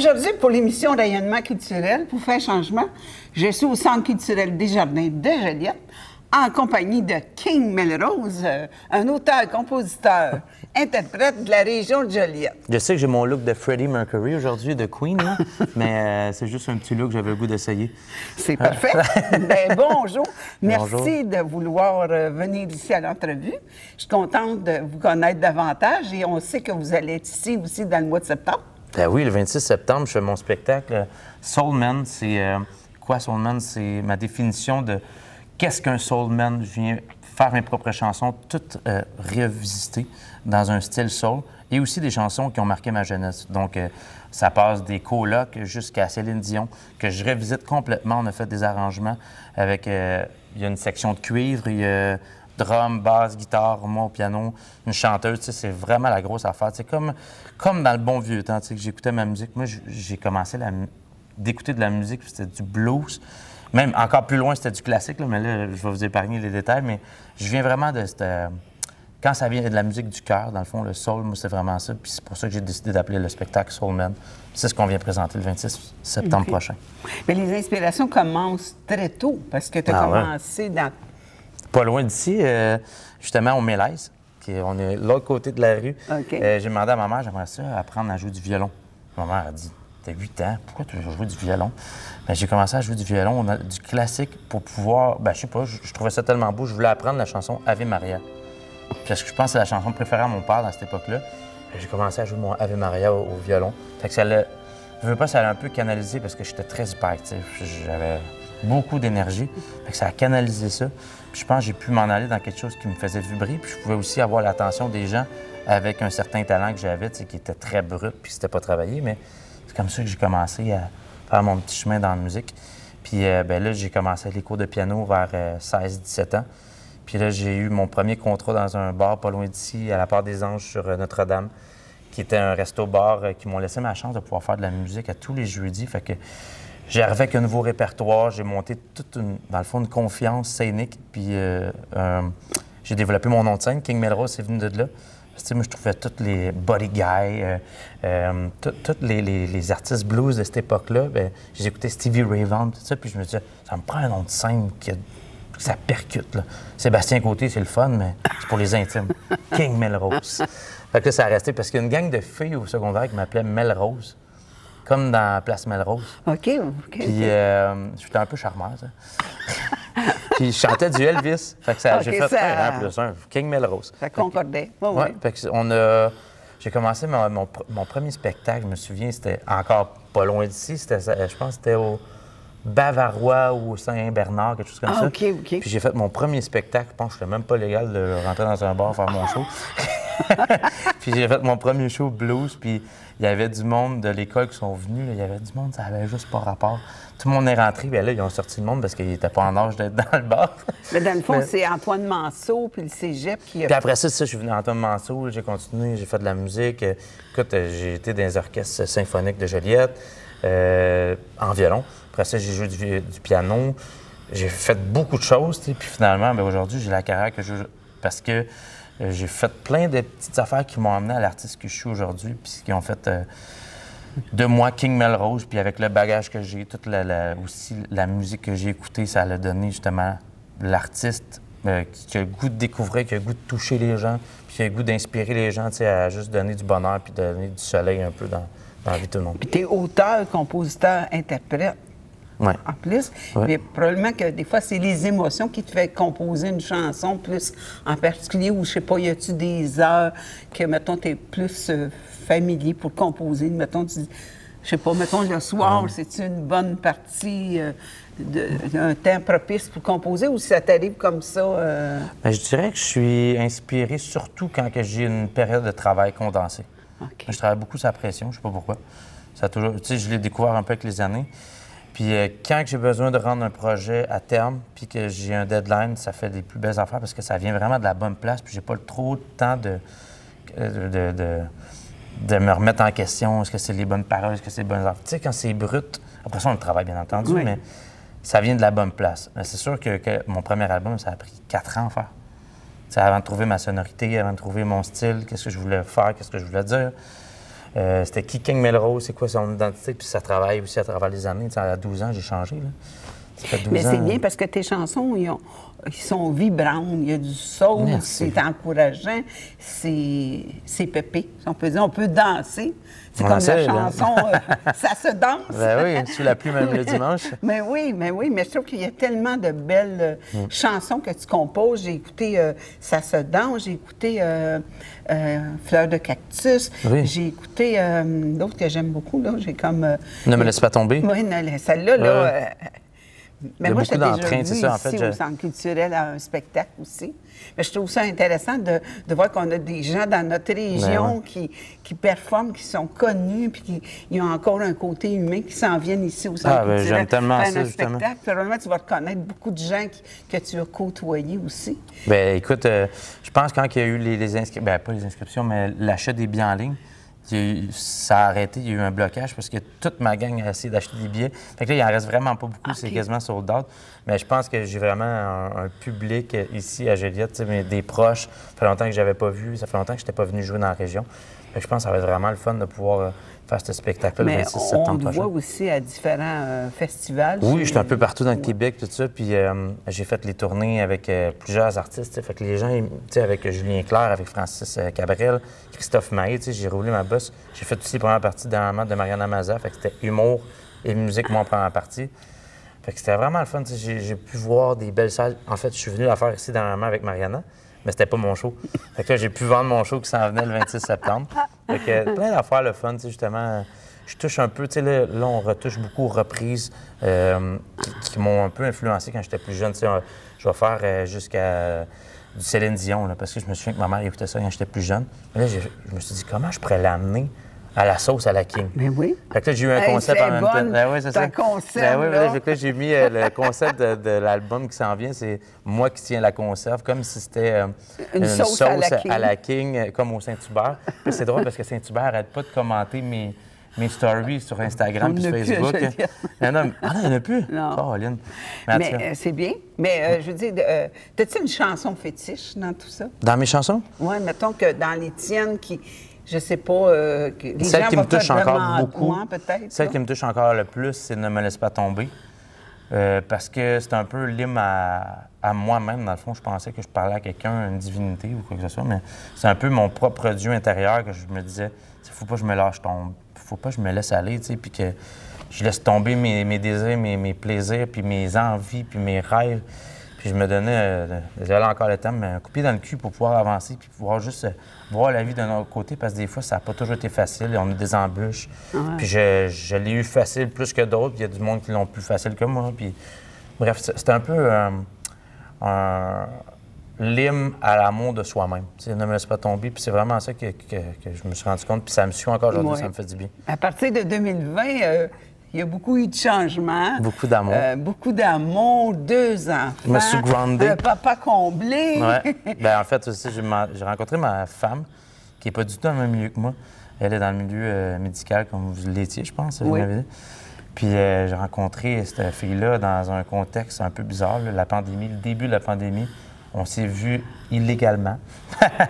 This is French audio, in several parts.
Aujourd'hui, pour l'émission Rayonnement culturel, pour faire changement, je suis au Centre culturel Desjardins de Joliette, en compagnie de King Melrose, un auteur, compositeur, interprète de la région de Joliette. Je sais que j'ai mon look de Freddie Mercury aujourd'hui, de Queen, là, mais c'est juste un petit look que j'avais le goût d'essayer. C'est parfait. Ben, bonjour. Bonjour. Merci de vouloir venir ici à l'entrevue. Je suis contente de vous connaître davantage et on sait que vous allez être ici aussi dans le mois de septembre. Ben oui, le 26 septembre, je fais mon spectacle Soul Man. C'est quoi Soul Man? C'est ma définition de qu'est-ce qu'un Soul Man. Je viens faire mes propres chansons, toutes revisitées dans un style soul et aussi des chansons qui ont marqué ma jeunesse. Donc, ça passe des colocs jusqu'à Céline Dion, que je revisite complètement. On a fait des arrangements avec... il y a une section de cuivre, il y a drum, basse, guitare, moi au piano, une chanteuse. Tu sais, c'est vraiment la grosse affaire. C'est comme dans le bon vieux temps, tu sais, que j'écoutais ma musique. Moi, j'ai commencé d'écouter de la musique, puis c'était du blues. Même encore plus loin, c'était du classique, là, mais là, je vais vous épargner les détails. Mais je viens vraiment de cette... Quand ça vient de la musique du cœur, dans le fond, le soul, moi, c'est vraiment ça. Puis c'est pour ça que j'ai décidé d'appeler le spectacle Soul Man. C'est ce qu'on vient présenter le 26 septembre prochain. Mais les inspirations commencent très tôt, parce que tu as commencé dans... Pas loin d'ici, justement, au Mélèze, on est de l'autre côté de la rue. Okay. J'ai demandé à ma mère, j'aimerais ça apprendre à jouer du violon. Ma mère a dit, t'as 8 ans, pourquoi tu veux jouer du violon? Bien, j'ai commencé à jouer du violon, du classique, pour pouvoir, je sais pas, je trouvais ça tellement beau, je voulais apprendre la chanson Ave Maria. Parce que je pense que c'est la chanson préférée à mon père dans cette époque-là. J'ai commencé à jouer mon Ave Maria au violon. Fait que ça l'a, je veux pas, ça l'a un peu canalisé parce que j'étais très hyperactif. J'avais beaucoup d'énergie. Fait que ça a canalisé ça. Puis je pense que j'ai pu m'en aller dans quelque chose qui me faisait vibrer. Puis je pouvais aussi avoir l'attention des gens avec un certain talent que j'avais, qui était très brut, puis c'était pas travaillé. Mais c'est comme ça que j'ai commencé à faire mon petit chemin dans la musique. Puis là, j'ai commencé les cours de piano vers 16-17 ans. Puis là, j'ai eu mon premier contrat dans un bar pas loin d'ici, à la Part des Anges sur Notre-Dame, qui était un resto-bar qui m'ont laissé ma chance de pouvoir faire de la musique à tous les jeudis. Fait que j'arrivais avec un nouveau répertoire, j'ai monté dans le fond, une confiance scénique, puis j'ai développé mon nom de scène. King Melrose, c'est venu de là. Parce que, moi, je trouvais tous les Buddy Guy, tous les artistes blues de cette époque-là. J'ai écouté Stevie Ray Vaughan, tout ça, puis je me disais, ça me prend un nom de scène que ça percute, là. Sébastien Côté, c'est le fun, mais c'est pour les intimes. King Melrose. Fait que là, ça a resté parce qu'il y a une gang de filles au secondaire qui m'appelait Melrose, comme dans Place Melrose. OK. Puis j'étais un peu charmeur, ça. Puis je chantais du Elvis. Fait que j'ai fait 1+1, King Melrose. Ça concordait. Ouais. Fait que j'ai commencé mon premier spectacle, je me souviens, c'était encore pas loin d'ici. Je pense que c'était au Bavarois ou au Saint-Bernard, quelque chose comme ça. OK. Puis j'ai fait mon premier spectacle. Je pense que c'était même pas légal de rentrer dans un bar faire mon show. Puis j'ai fait mon premier show blues, puis il y avait du monde de l'école qui sont venus. Il y avait du monde, ça avait juste pas rapport. Tout le monde est rentré, bien là, ils ont sorti le monde parce qu'ils n'étaient pas en âge d'être dans le bar. Mais dans le fond, c'est Antoine Manceau puis le cégep qui a... Puis après ça, je suis venu à Antoine Manceau, j'ai continué, j'ai fait de la musique. Écoute, j'ai été dans les orchestres symphoniques de Joliette, en violon. Après ça, j'ai joué du piano. J'ai fait beaucoup de choses, puis finalement, aujourd'hui, j'ai la carrière que je veux. Parce que j'ai fait plein de petites affaires qui m'ont amené à l'artiste que je suis aujourd'hui, puis qui ont fait de moi King Melrose, puis avec le bagage que j'ai, toute aussi la musique que j'ai écoutée, ça a donné justement l'artiste qui a le goût de découvrir, qui a le goût de toucher les gens, puis qui a le goût d'inspirer les gens, à juste donner du bonheur, puis donner du soleil un peu dans la vie de tout le monde. Puis t'es auteur, compositeur, interprète. Ouais. En plus, mais probablement que des fois, c'est les émotions qui te font composer une chanson plus en particulier, ou je sais pas, y a-tu des heures que, mettons, tu es plus familier pour composer, mettons, je sais pas, mettons, le soir, c'est-tu une bonne partie un temps propice pour composer, ou si ça t'arrive comme ça? Je dirais que je suis inspiré surtout quand j'ai une période de travail condensée. Okay. Je travaille beaucoup sur la pression, je sais pas pourquoi. Ça a toujours, je l'ai découvert un peu avec les années. Puis quand j'ai besoin de rendre un projet à terme, puis que j'ai un deadline, ça fait des plus belles affaires parce que ça vient vraiment de la bonne place, puis j'ai pas trop de temps de me remettre en question. Est-ce que c'est les bonnes paroles, est-ce que c'est les bonnes affaires? Tu sais, quand c'est brut, après ça, on le travaille, bien entendu, mais ça vient de la bonne place. Mais c'est sûr que mon premier album, ça a pris 4 ans à faire. T'sais, avant de trouver ma sonorité, avant de trouver mon style, qu'est-ce que je voulais faire, qu'est-ce que je voulais dire. C'était qui King Melrose, c'est quoi son identité, puis ça travaille aussi à travers les années. Tu sais, à 12 ans, j'ai changé, là. Ça fait 12 Mais ans. c'est bien parce que tes chansons, ils sont vibrantes, il y a du soul, Merci. c'est encourageant, c'est pépé. On peut dire, on peut danser. C'est On comme essaie, la là. chanson, ça se danse. Ben oui, sous la pluie, même le dimanche. Mais oui, mais je trouve qu'il y a tellement de belles chansons que tu composes. J'ai écouté Ça se danse, j'ai écouté Fleur de cactus, Oui. j'ai écouté d'autres que j'aime beaucoup. Là. J'ai comme... Ne me laisse pas tomber. Oui, celle-là, là... Ouais. Mais Il y a moi, beaucoup j'ai déjà d'entrain, vu c'est ça, en fait, ici au Centre culturel à un spectacle aussi. Mais je trouve ça intéressant de voir qu'on a des gens dans notre région qui performent, qui sont connus, puis qui ont encore un côté humain, qui s'en viennent ici au Centre culturel. J'aime tellement faire ça, un justement. spectacle. Puis probablement, tu vas reconnaître beaucoup de gens que tu as côtoyés aussi. Bien, écoute, je pense que quand il y a eu les inscriptions, bien, pas les inscriptions, mais l'achat des billets en ligne, ça a arrêté, il y a eu un blocage parce que toute ma gang a essayé d'acheter des billets. Fait que là, il en reste vraiment pas beaucoup, c'est quasiment sold out. Mais je pense que j'ai vraiment un public ici à Joliette, tu sais, des proches. Ça fait longtemps que je n'avais pas vu, ça fait longtemps que je n'étais pas venu jouer dans la région. Fait que je pense que ça va être vraiment le fun de pouvoir faire ce spectacle-là le Mais 26 on septembre te prochain. voit aussi à différents festivals. Oui, je suis un peu partout dans le Québec, tout ça. Puis j'ai fait les tournées avec plusieurs artistes. Tu sais, fait que les gens, tu sais, avec Julien Clerc, avec Francis Cabrel, Christophe Maé, tu sais, j'ai roulé ma bosse. J'ai fait aussi les premières parties dernièrement de Mariana Maza. Fait que c'était humour et musique, moi, en première partie. Fait que c'était vraiment le fun. Tu sais, j'ai pu voir des belles salles. En fait, je suis venu la faire ici dernièrement avec Mariana, mais c'était pas mon show. Fait que là, j'ai pu vendre mon show qui s'en venait le 26 septembre. Fait que plein d'affaires, le fun, tu sais, justement. Je touche un peu, tu sais, là, on retouche beaucoup aux reprises qui m'ont un peu influencé quand j'étais plus jeune. Tu sais, je vais faire jusqu'à du Céline Dion, là, parce que je me souviens que ma mère écoutait ça quand j'étais plus jeune. Mais là, je me suis dit, comment je pourrais l'amener à la sauce à la King? Mais oui. Fait que là, j'ai eu un concept c'est en même bonne, temps. Ben oui, c'est c'est ça. un concept, Ben oui, là. fait que là, j'ai mis le concept de l'album qui s'en vient. C'est moi qui tiens la conserve, comme si c'était Une sauce à la King, comme au Saint-Hubert. Puis c'est drôle parce que Saint-Hubert n'arrête pas de commenter mes stories sur Instagram et On en a plus, Facebook. je veux dire. Il y en a, il n'y en a plus? Non. Caroline. Mais en tout cas, Mais c'est bien. Mais je veux dire, t'as-tu une chanson fétiche dans tout ça? dans mes chansons? Oui, mettons que dans les tiennes qui, je sais pas, que les Celle gens qui me vont te touche encore demander, beaucoup, moi, peut-être. celle là. qui me touche encore le plus, c'est Ne me laisse pas tomber. Parce que c'est un peu l'hymne à moi-même. Dans le fond, je pensais que je parlais à quelqu'un, une divinité ou quoi que ce soit, mais c'est un peu mon propre Dieu intérieur que je me disais, il faut pas que je me lâche tomber, faut pas que je me laisse aller, tu sais, puis que je laisse tomber mes désirs, mes plaisirs, puis mes envies, puis mes rêves. Puis je me donnais, désolé encore le temps, mais un coup de pied dans le cul pour pouvoir avancer, puis pouvoir juste voir la vie d'un autre côté, parce que des fois, ça n'a pas toujours été facile, on a des embûches. Puis je l'ai eu facile plus que d'autres, puis il y a du monde qui l'ont plus facile que moi. Puis bref, c'est un peu l'hymne à l'amour de soi-même. Tu sais, ne me laisse pas tomber, puis c'est vraiment ça que je me suis rendu compte, puis ça me suit encore aujourd'hui, Ouais. ça me fait du bien. À partir de 2020, il y a beaucoup eu de changements. Beaucoup d'amour. Beaucoup d'amour, 2 enfants. Je me suis groundé. Un papa comblé. Ouais. Ben, en fait, aussi, j'ai rencontré ma femme, qui n'est pas du tout dans le même milieu que moi. Elle est dans le milieu médical, comme vous l'étiez, je pense. Vous Oui. m'avez dit. Puis j'ai rencontré cette fille-là dans un contexte un peu bizarre, là, la pandémie, le début de la pandémie. On s'est vus illégalement.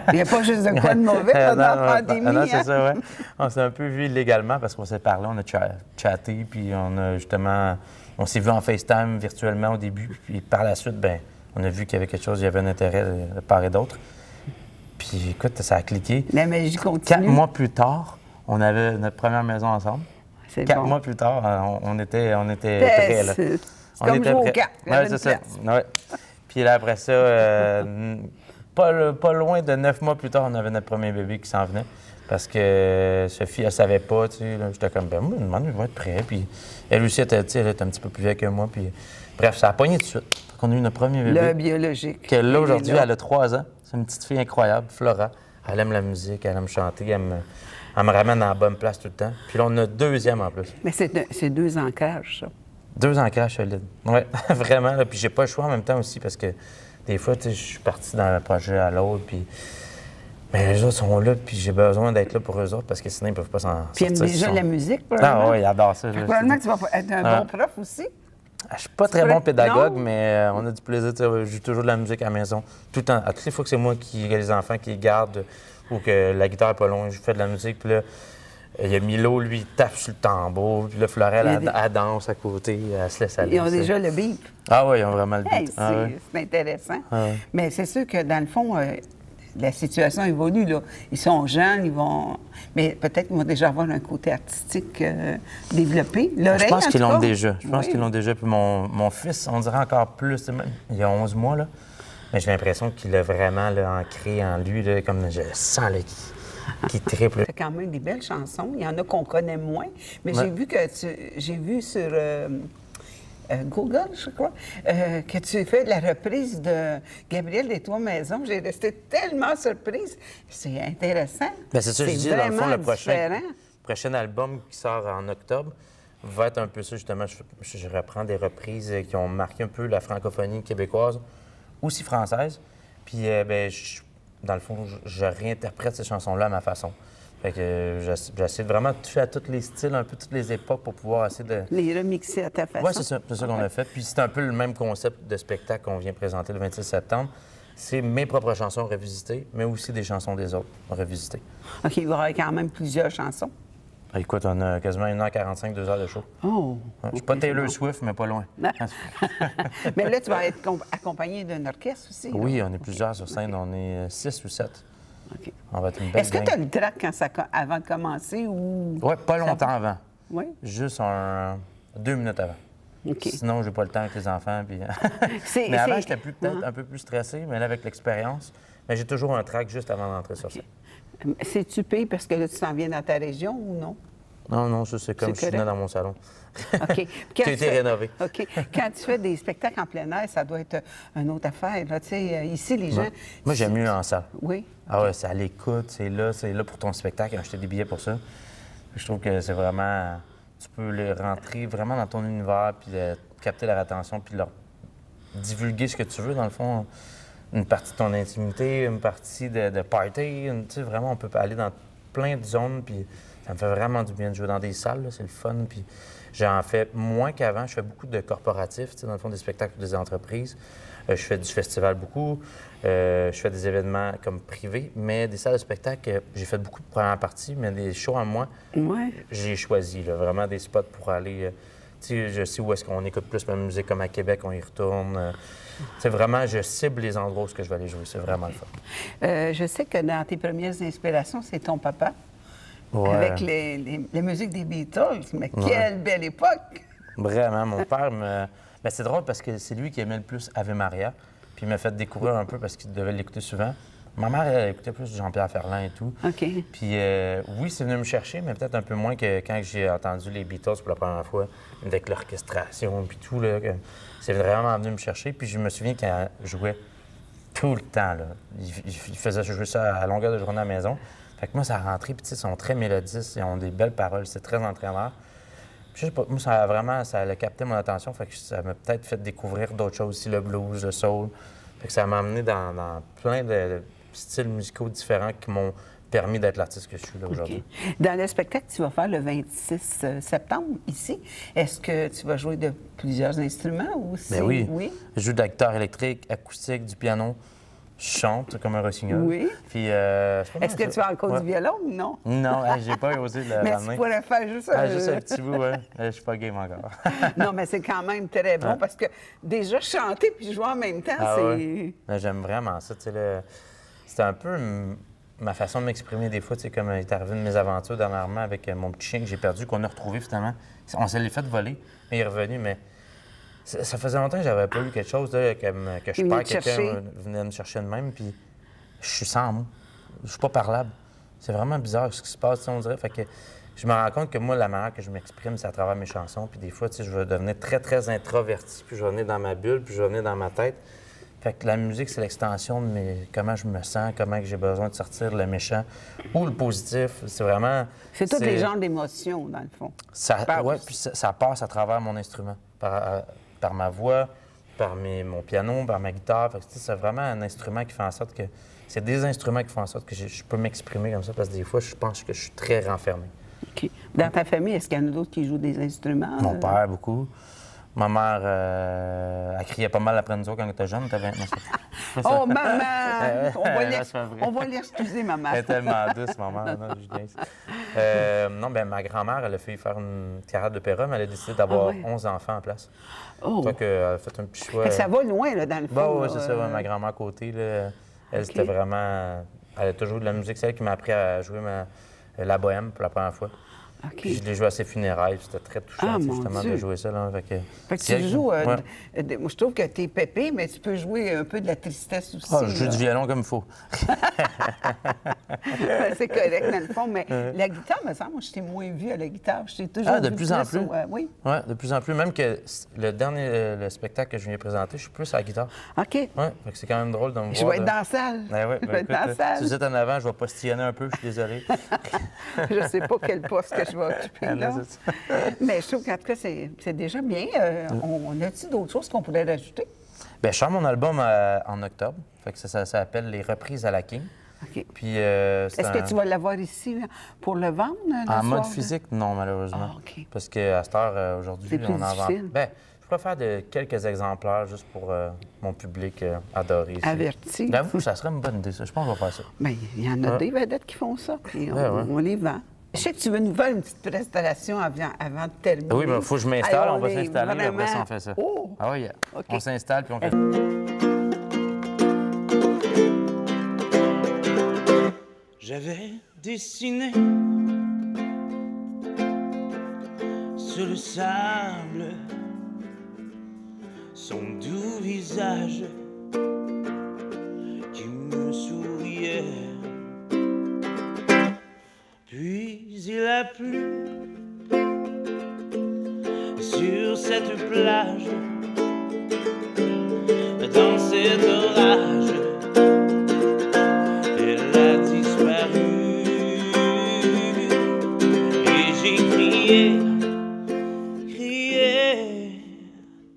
Il n'y a pas juste de quoi de mauvais pendant la pandémie. Non, hein? c'est ça, ouais. On s'est un peu vus illégalement parce qu'on s'est parlé, on a chatté, puis on a justement... On s'est vus en FaceTime virtuellement au début, puis par la suite, ben on a vu qu'il y avait quelque chose, il y avait un intérêt de part et d'autre. Puis écoute, ça a cliqué. La magie 4 continue. mois plus tard, on avait notre première maison ensemble. C'est 4 bon. mois plus tard, on était prêts, là. C'est On comme était jouer au prêts. cartes. Il y Ouais, avait c'est une ça. place. Ouais. Puis là, après ça, pas loin de 9 mois plus tard, on avait notre premier bébé qui s'en venait. Parce que Sophie, elle savait pas, tu sais. J'étais comme, ben moi, je me demande, il va être prêt. Puis elle aussi, elle était un petit peu plus vieille que moi. Puis bref, ça a pogné tout de suite. Fait qu'on a eu notre premier bébé. Le biologique. Que là, aujourd'hui, Il est là. elle a 3 ans. C'est une petite fille incroyable, Flora. Elle aime la musique, elle aime chanter, elle me ramène à la bonne place tout le temps. Puis là, on a un deuxième en plus. Mais c'est 2 ancrages, ça. 2 ancrages solides. Oui, vraiment. Là. Puis j'ai pas le choix en même temps aussi parce que des fois, tu sais, je suis parti d'un projet à l'autre, puis... Mais les autres sont là, puis j'ai besoin d'être là pour eux autres parce que sinon, ils peuvent pas s'en Puis il aime sortir. déjà Ils la sont- musique, probablement. Ah oui, ils adorent ça. Fait que là. probablement que tu vas être un Ouais. bon prof aussi. Je suis pas très pourrais- bon pédagogue, Non? mais on a du plaisir. Tu sais, je joue toujours de la musique à la maison. Tout le temps. À toutes les fois que c'est moi qui ai les enfants qui les gardent ou que la guitare est pas loin, je fais de la musique. Puis là, Il y a Milo, lui, il tape sur le tambour. Puis là, Florelle, elle danse à côté, elle se laisse aller. Ils ont déjà le beat. Ah oui, ils ont vraiment le beat. Hey, c'est intéressant. Mais c'est sûr que, dans le fond, la situation évolue, là. Ils sont jeunes, ils vont... Mais peut-être qu'ils vont déjà avoir un côté artistique développé. Je pense qu'ils l'ont déjà. Je pense qu'ils l'ont déjà. Puis mon fils, on dirait encore plus. Il y a 11 mois, là. Mais j'ai l'impression qu'il l'a vraiment là, ancré en lui, là, comme je sens qu'il triple. C'est quand même des belles chansons. Il y en a qu'on connaît moins. Mais j'ai vu que j'ai vu sur Google, je crois, que tu fais de la reprise de Gabriel des Trois Maisons. J'ai resté tellement surprise. C'est intéressant. Bien, c'est ça que je dis, dans le fond, le différent. prochain album qui sort en octobre va être un peu ça, justement. Je reprends des reprises qui ont marqué un peu la francophonie québécoise, aussi française. Puis, dans le fond, je réinterprète ces chansons-là à ma façon. Fait que j'essaie de vraiment toucher à tous les styles, un peu toutes les époques pour pouvoir essayer de... Les remixer à ta façon. Oui, c'est ça. C'est ça qu'on a fait. Puis c'est un peu le même concept de spectacle qu'on vient présenter le 26 septembre. C'est mes propres chansons revisitées, mais aussi des chansons des autres revisitées. OK, il y aura quand même plusieurs chansons. Écoute, on a quasiment 1h45, 2 heures de show. Oh! Je suis pas Taylor Swift, mais pas loin. Mais là, tu vas être accompagné d'un orchestre aussi. Oui, on est plusieurs sur scène. On est 6 ou 7. OK. On va être une belle Est-ce que tu as le trac avant de commencer ou... Oui, pas longtemps avant. Oui? Juste 2 minutes avant. OK. Sinon, j'ai pas le temps avec les enfants. Puis... mais avant, j'étais peut-être un peu plus stressé, mais là, avec l'expérience, j'ai toujours un trac juste avant d'entrer sur scène. C'est-tu payé parce que là, tu t'en viens dans ta région ou non? Non, ça, c'est comme je suis dans mon salon. OK. Qui a été rénové. OK. Quand tu fais des spectacles en plein air, ça doit être une autre affaire. Là. Tu sais, ici, les gens... Moi, j'aime mieux en salle. Oui. Ah ouais, c'est à l'écoute, c'est là pour ton spectacle, acheter des billets pour ça. Je trouve que c'est vraiment... Tu peux les rentrer vraiment dans ton univers, puis capter leur attention, puis leur divulguer ce que tu veux, dans le fond. Une partie de ton intimité, une partie de party. Tu sais, vraiment, on peut aller dans plein de zones, puis ça me fait vraiment du bien de jouer dans des salles, c'est le fun. Puis j'en fais moins qu'avant. Je fais beaucoup de corporatifs, tu sais, dans le fond, des spectacles pour des entreprises. Je fais du festival beaucoup. Je fais des événements comme privés, mais des salles de spectacle, j'ai fait beaucoup de première partie, mais des shows à moi, j'ai choisi là, vraiment des spots pour aller. Tu sais, je sais où est-ce qu'on écoute plus ma musique, comme à Québec, on y retourne. C'est vraiment, je cible les endroits où je vais aller jouer. C'est vraiment le fun. Je sais que dans tes premières inspirations, c'est ton papa. Ouais. Avec les musiques des Beatles. Mais quelle belle époque! Vraiment, mon père me... Ben, c'est drôle parce que c'est lui qui aimait le plus Ave Maria. Puis il m'a fait découvrir un peu parce qu'il devait l'écouter souvent. Ma mère, elle écoutait plus Jean-Pierre Ferland et tout. OK. Puis oui, c'est venu me chercher, mais peut-être un peu moins que quand j'ai entendu les Beatles pour la première fois, avec l'orchestration puis tout. Là, c'est vraiment venu me chercher. Puis je me souviens qu'elle jouait tout le temps. Là. Il faisait jouer ça à longueur de journée à la maison. Fait que moi, ça a rentré. Puis tu sais, ils sont très mélodiques, ils ont des belles paroles. C'est très entraîneur. Puis, je sais pas, moi, ça a capté mon attention. Fait que ça m'a peut-être fait découvrir d'autres choses aussi, le blues, le soul. Fait que ça m'a amené dans plein de styles musicaux différents qui m'ont permis d'être l'artiste que je suis là aujourd'hui. Okay. Dans le spectacle que tu vas faire le 26 septembre, ici, est-ce que tu vas jouer de plusieurs instruments ou c'est... Bien oui. Je joue de la guitare électrique, acoustique, du piano. Je chante comme un rossignol. Oui. Puis, est-ce que tu as encore du violon ou non? Non, j'ai pas osé le ramener. Mais tu pourrais faire juste... juste un petit bout, ouais. Je suis pas game encore. Non, mais c'est quand même très bon parce que déjà chanter puis jouer en même temps, c'est... Ouais. J'aime vraiment ça. C'est un peu ma façon de m'exprimer des fois. Comme il est arrivé de mes aventures dernièrement avec mon petit chien que j'ai perdu, qu'on a retrouvé finalement. On s'est fait voler, mais il est revenu, mais... Ça faisait longtemps que j'avais pas eu quelque chose là, que je perds quelqu'un venait me chercher de même, puis je suis sans mots. Je suis pas parlable. C'est vraiment bizarre ce qui se passe, on dirait. Fait que je me rends compte que moi, la manière que je m'exprime, c'est à travers mes chansons. Puis des fois, je vais devenir très, très introverti, puis je vais venir dans ma bulle, puis je vais venir dans ma tête. Fait que la musique, c'est l'extension de comment je me sens, comment j'ai besoin de sortir le méchant ou le positif. C'est vraiment... C'est tous les genres d'émotions, dans le fond. Oui, puis ça passe à travers mon instrument. Par ma voix, par mon piano, par ma guitare. C'est vraiment un instrument qui fait en sorte que... C'est des instruments qui font en sorte que je peux m'exprimer comme ça, parce que des fois, je pense que je suis très renfermé. OK. Dans ta famille, est-ce qu'il y en a d'autres qui jouent des instruments? Mon père, beaucoup. Ma mère, elle criait pas mal après nous autres quand elle était jeune. Oh, maman! On va l'excuser, maman. Elle est tellement douce, maman. Non, je niaise. Non, ben ma grand-mère, elle a fait faire une carrière d'opéra, mais elle a décidé d'avoir 11 enfants en place. Oh! Donc, elle a fait un petit choix. Ça va loin, là, dans le fond. Oui, c'est ça. Ma grand-mère à côté, là, elle, c'était vraiment... Elle a toujours de la musique. C'est elle qui m'a appris à jouer la bohème pour la première fois. Okay. Puis je l'ai joué à ses funérailles. C'était très touchant, justement, de jouer ça. Là, fait que tu joues... moi, je trouve que tu es pépé, mais tu peux jouer un peu de la tristesse aussi. Je joue du violon comme il faut. C'est correct, dans le fond. Mais la guitare, me semble, je t'ai moins vu à la guitare. Je t'ai toujours de plus en plus. Oui. Oui, de plus en plus. Même que le dernier spectacle que je viens présenter, je suis plus à la guitare. OK. Oui, c'est quand même drôle de me voir. Je vais être dans la salle. Je vais être dans la salle. Si vous êtes en avant, je vais postillonner un peu, je suis désolé. Je ne sais pas quel poste que je vais occuper, là. Mais je trouve qu'en tout cas, c'est déjà bien. On a-t-il d'autres choses qu'on pourrait rajouter? Bien, je sors mon album en octobre. Fait que ça s'appelle Les Reprises à la King. OK. Puis, est-ce que tu vas l'avoir ici là, pour le vendre? En mode physique, non, malheureusement. Ah, OK. Parce qu'à cette heure, aujourd'hui, on en vend. Bien, je pourrais faire quelques exemplaires juste pour mon public adoré. Averti. J'avoue, ça serait une bonne idée, ça. Je pense qu'on va faire ça. Bien, il y en a des vedettes qui font ça, puis on les vend. Je sais que tu veux nous faire une petite présentation avant de terminer. Oui, il faut que je m'installe. On va s'installer, vraiment... après ça, on fait ça. Oh! Ah oui, okay. On s'installe, puis on fait... J'avais dessiné sur le sable son doux visage qui me souriait. Puis il a plu sur cette plage, dans cet orage, elle a disparu. Et j'ai crié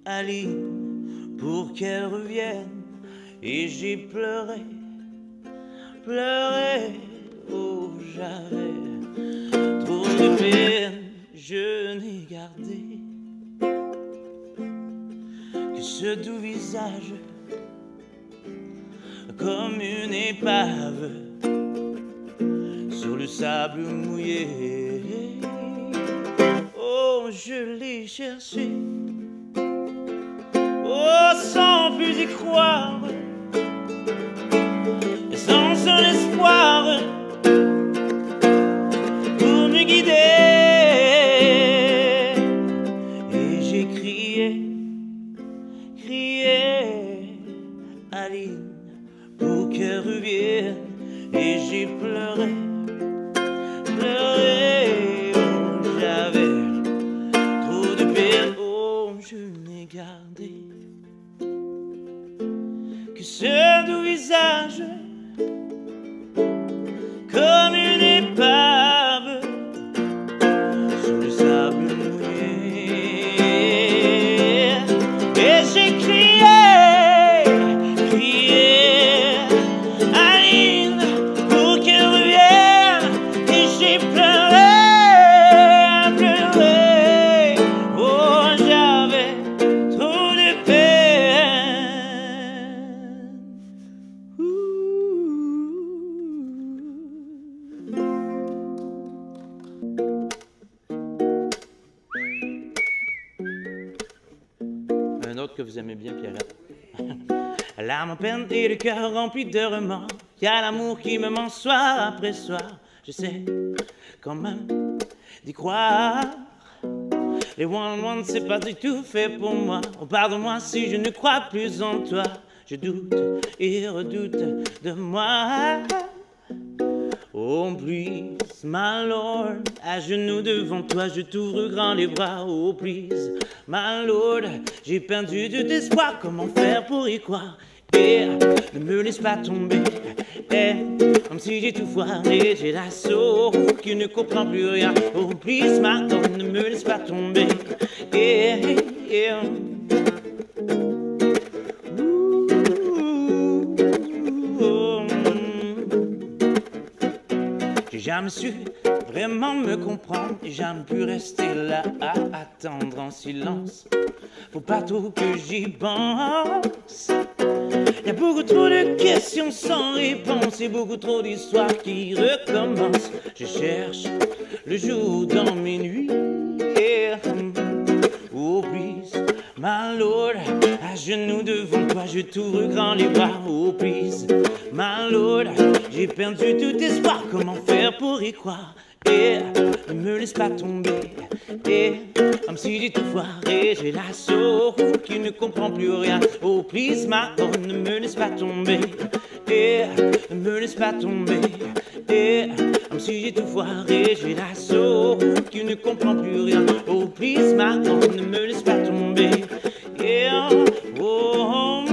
Aline pour qu'elle revienne. Et j'ai pleuré, oh j'avais trop de peine, je n'ai gardé que ce doux visage comme une épave sur le sable mouillé. Oh, je l'ai cherché, oh, sans plus y croire, sans son espoir pour me guider. Et j'ai crié Aline pour qu'elle revienne. Et j'ai pleuré, oh j'avais trop de peine, oh je n'ai gardé que ce doux visage comme une épave sur le sable mouillé. Et j'ai crié Aline pour qu'elle revienne. Et j'ai pleuré, oh j'avais trop de peine. Un autre que vous aimez bien, Pierrette. L'âme en peine et le cœur rempli de remords. Y a l'amour qui me ment soir après soir. J'essaie quand même d'y croire. Les one-on-one, c'est pas du tout fait pour moi. Oh, pardonne-moi si je ne crois plus en toi. Je doute et redoute de moi. Oh, please, my Lord, à genoux devant toi, je t'ouvre grand les bras. Oh, please, my Lord, j'ai perdu de l'espoir. Comment faire pour y croire? Et ne me laisse pas tomber. Comme si j'ai tout foiré, j'ai la sourd qui ne comprend plus rien. Oh, please, my Lord, ne me laisse pas tomber. J'ai jamais su vraiment me comprendre, j'ai jamais pu rester là à attendre en silence. faut pas trop que j'y pense. Y a beaucoup trop de questions sans réponse et beaucoup trop d'histoires qui recommencent. Je cherche le jour dans mes nuits. Oh please, my Lord, à genoux devant toi, je t'ouvre grand les bras. Oh please, my Lord, j'ai perdu tout espoir, comment faire pour y croire? Et ne me laisse pas tomber, et comme si j'ai tout foiré, j'ai la soul qui ne comprend plus rien. Oh please, my Lord, ne me laisse pas tomber, et ne me laisse pas tomber, et comme si j'ai tout foiré, j'ai la soul qui ne comprend plus rien. Oh please, my Lord, ne me laisse pas tomber, yeah, oh,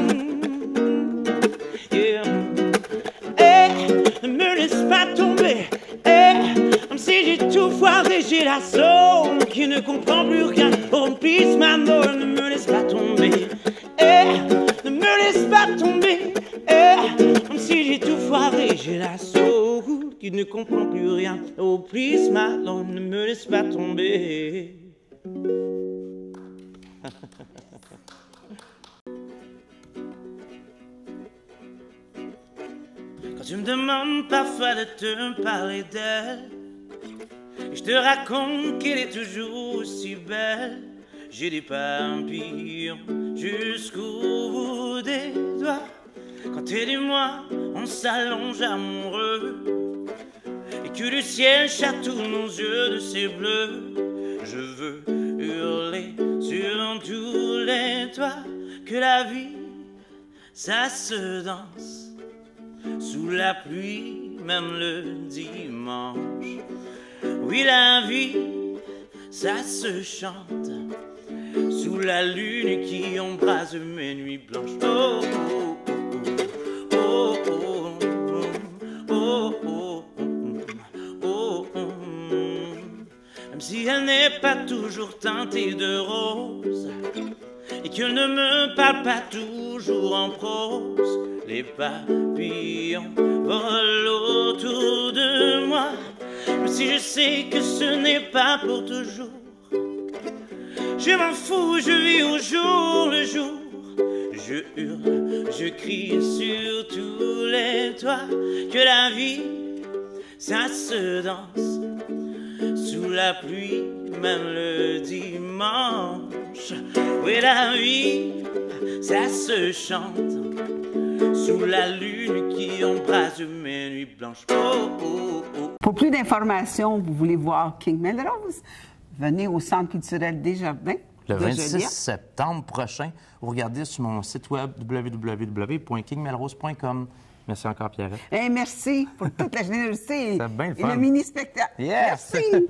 yeah, ne me laisse pas tomber, comme si j'ai tout foiré, j'ai la soul qui ne comprend plus rien. Oh please, my Lord, ne me laisse pas tomber, ne me laisse pas tomber, comme si j'ai tout foiré, j'ai la soul qui ne comprend plus rien. Oh please, my Lord, ne me laisse pas tomber. Quand tu me demandes parfois de te parler d'elle, et je te raconte qu'elle est toujours aussi belle, j'ai des papillons jusqu'au bout des doigts. Quand elle et moi, on s'allonge amoureux, et que le ciel chatouille nos yeux de ses bleus, je veux hurler sur tous les toits que la vie, ça se danse. Sous la pluie, même le dimanche. Oui, la vie, ça se chante. Sous la lune qui embrase mes nuits blanches. Oh, oh, oh, oh, oh, oh, oh, oh, oh. Même si elle n'est pas toujours teintée de rose, et qu'elle ne me parle pas toujours en prose, les papillons volent autour de moi. Même si je sais que ce n'est pas pour toujours, je m'en fous, je vis au jour le jour. Je hurle, je crie sur tous les toits que la vie, ça se danse. Sous la pluie, même le dimanche. Oui, la vie, ça se chante. Sous la lune qui embrase mes nuits blanches. Oh, oh, oh. Pour plus d'informations, vous voulez voir King Melrose, venez au Centre culturel Desjardins. Le 26 septembre prochain, vous regardez sur mon site web www.kingmelrose.com. Merci encore, Pierrette. Hey, merci pour toute la générosité bien et le mini-spectacle. Yes! Merci!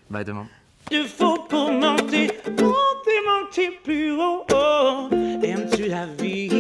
Bye tout le monde. Il faut pour monter, monter, monter plus haut. Oh, aimes-tu la vie?